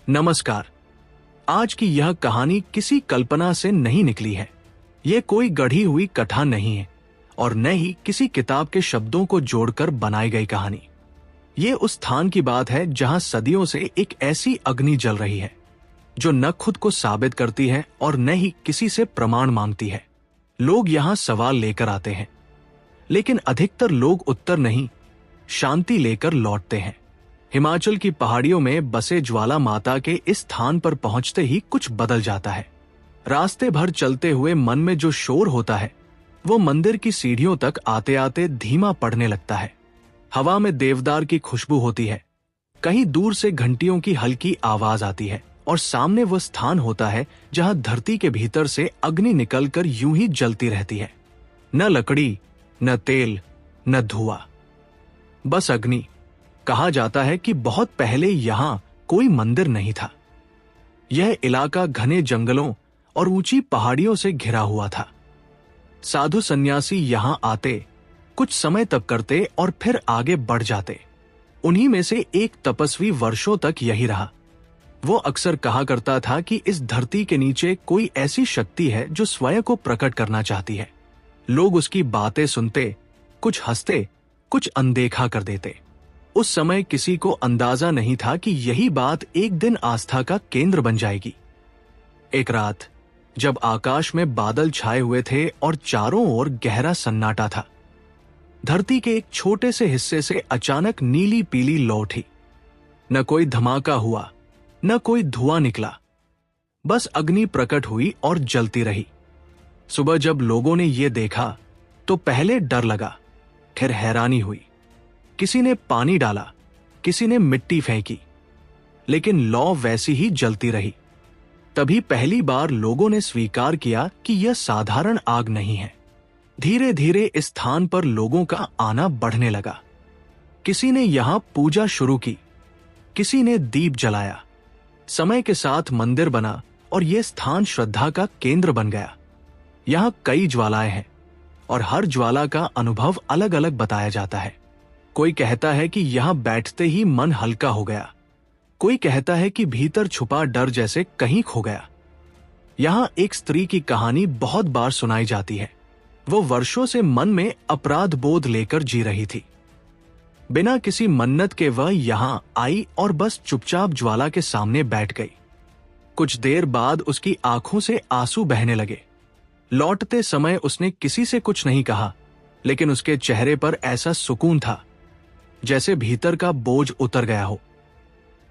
नमस्कार। आज की यह कहानी किसी कल्पना से नहीं निकली है। ये कोई गढ़ी हुई कथा नहीं है और न ही किसी किताब के शब्दों को जोड़कर बनाई गई कहानी। ये उस स्थान की बात है जहां सदियों से एक ऐसी अग्नि जल रही है जो न खुद को साबित करती है और न ही किसी से प्रमाण मांगती है। लोग यहां सवाल लेकर आते हैं, लेकिन अधिकतर लोग उत्तर नहीं, शांति लेकर लौटते हैं। हिमाचल की पहाड़ियों में बसे ज्वाला माता के इस स्थान पर पहुंचते ही कुछ बदल जाता है। रास्ते भर चलते हुए मन में जो शोर होता है वो मंदिर की सीढ़ियों तक आते आते धीमा पड़ने लगता है। हवा में देवदार की खुशबू होती है, कहीं दूर से घंटियों की हल्की आवाज आती है और सामने वो स्थान होता है जहां धरती के भीतर से अग्नि निकलकर यूं ही जलती रहती है। न लकड़ी, न तेल, न धुआं, बस अग्नि। कहा जाता है कि बहुत पहले यहां कोई मंदिर नहीं था। यह इलाका घने जंगलों और ऊंची पहाड़ियों से घिरा हुआ था। साधु सन्यासी यहां आते, कुछ समय तप करते और फिर आगे बढ़ जाते। उन्हीं में से एक तपस्वी वर्षों तक यही रहा। वो अक्सर कहा करता था कि इस धरती के नीचे कोई ऐसी शक्ति है जो स्वयं को प्रकट करना चाहती है। लोग उसकी बातें सुनते, कुछ हंसते, कुछ अनदेखा कर देते। उस समय किसी को अंदाजा नहीं था कि यही बात एक दिन आस्था का केंद्र बन जाएगी। एक रात जब आकाश में बादल छाए हुए थे और चारों ओर गहरा सन्नाटा था, धरती के एक छोटे से हिस्से से अचानक नीली पीली लौ उठी। न कोई धमाका हुआ, न कोई धुआं निकला, बस अग्नि प्रकट हुई और जलती रही। सुबह जब लोगों ने ये देखा तो पहले डर लगा, फिर हैरानी हुई। किसी ने पानी डाला, किसी ने मिट्टी फेंकी, लेकिन लौ वैसी ही जलती रही। तभी पहली बार लोगों ने स्वीकार किया कि यह साधारण आग नहीं है। धीरे धीरे इस स्थान पर लोगों का आना बढ़ने लगा। किसी ने यहां पूजा शुरू की, किसी ने दीप जलाया। समय के साथ मंदिर बना और यह स्थान श्रद्धा का केंद्र बन गया। यहां कई ज्वालाएं हैं और हर ज्वाला का अनुभव अलग अलग बताया जाता है। कोई कहता है कि यहां बैठते ही मन हल्का हो गया, कोई कहता है कि भीतर छुपा डर जैसे कहीं खो गया। यहां एक स्त्री की कहानी बहुत बार सुनाई जाती है। वो वर्षों से मन में अपराध बोध लेकर जी रही थी। बिना किसी मन्नत के वह यहां आई और बस चुपचाप ज्वाला के सामने बैठ गई। कुछ देर बाद उसकी आंखों से आंसू बहने लगे। लौटते समय उसने किसी से कुछ नहीं कहा, लेकिन उसके चेहरे पर ऐसा सुकून था जैसे भीतर का बोझ उतर गया हो।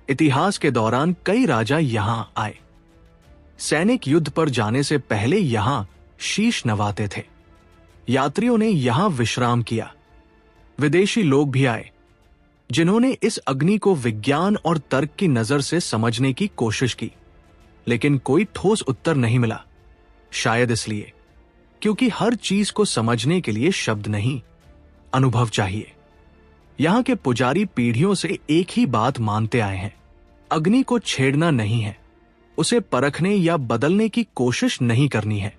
इतिहास के दौरान कई राजा यहां आए। सैनिक युद्ध पर जाने से पहले यहां शीश नवाते थे। यात्रियों ने यहां विश्राम किया। विदेशी लोग भी आए, जिन्होंने इस अग्नि को विज्ञान और तर्क की नजर से समझने की कोशिश की, लेकिन कोई ठोस उत्तर नहीं मिला। शायद इसलिए क्योंकि हर चीज को समझने के लिए शब्द नहीं, अनुभव चाहिए। यहां के पुजारी पीढ़ियों से एक ही बात मानते आए हैं, अग्नि को छेड़ना नहीं है, उसे परखने या बदलने की कोशिश नहीं करनी है,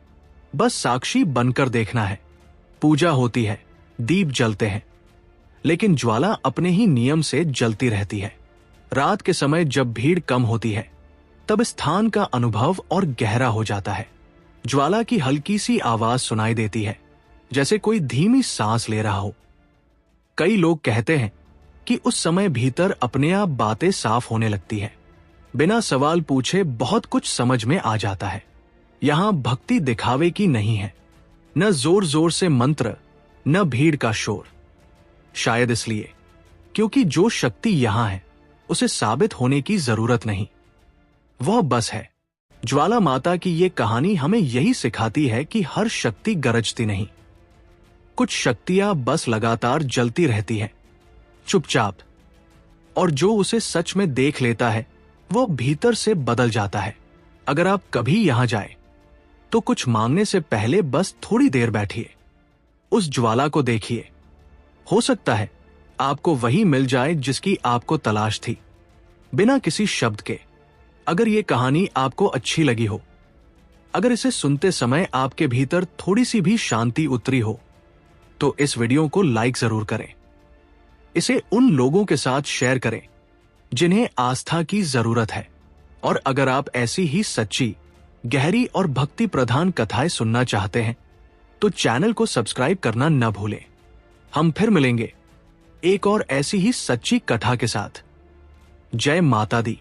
बस साक्षी बनकर देखना है। पूजा होती है, दीप जलते हैं, लेकिन ज्वाला अपने ही नियम से जलती रहती है। रात के समय जब भीड़ कम होती है, तब स्थान का अनुभव और गहरा हो जाता है। ज्वाला की हल्की सी आवाज सुनाई देती है, जैसे कोई धीमी सांस ले रहा हो। कई लोग कहते हैं कि उस समय भीतर अपने आप बातें साफ होने लगती है। बिना सवाल पूछे बहुत कुछ समझ में आ जाता है। यहां भक्ति दिखावे की नहीं है, न जोर जोर से मंत्र, न भीड़ का शोर। शायद इसलिए क्योंकि जो शक्ति यहां है उसे साबित होने की जरूरत नहीं, वह बस है। ज्वाला माता की ये कहानी हमें यही सिखाती है कि हर शक्ति गरजती नहीं। कुछ शक्तियां बस लगातार जलती रहती हैं, चुपचाप, और जो उसे सच में देख लेता है वो भीतर से बदल जाता है। अगर आप कभी यहां जाए तो कुछ मांगने से पहले बस थोड़ी देर बैठिए, उस ज्वाला को देखिए। हो सकता है आपको वही मिल जाए जिसकी आपको तलाश थी, बिना किसी शब्द के। अगर ये कहानी आपको अच्छी लगी हो, अगर इसे सुनते समय आपके भीतर थोड़ी सी भी शांति उतरी हो, तो इस वीडियो को लाइक जरूर करें। इसे उन लोगों के साथ शेयर करें जिन्हें आस्था की जरूरत है। और अगर आप ऐसी ही सच्ची, गहरी और भक्ति प्रधान कथाएं सुनना चाहते हैं तो चैनल को सब्सक्राइब करना न भूलें। हम फिर मिलेंगे एक और ऐसी ही सच्ची कथा के साथ। जय माता दी।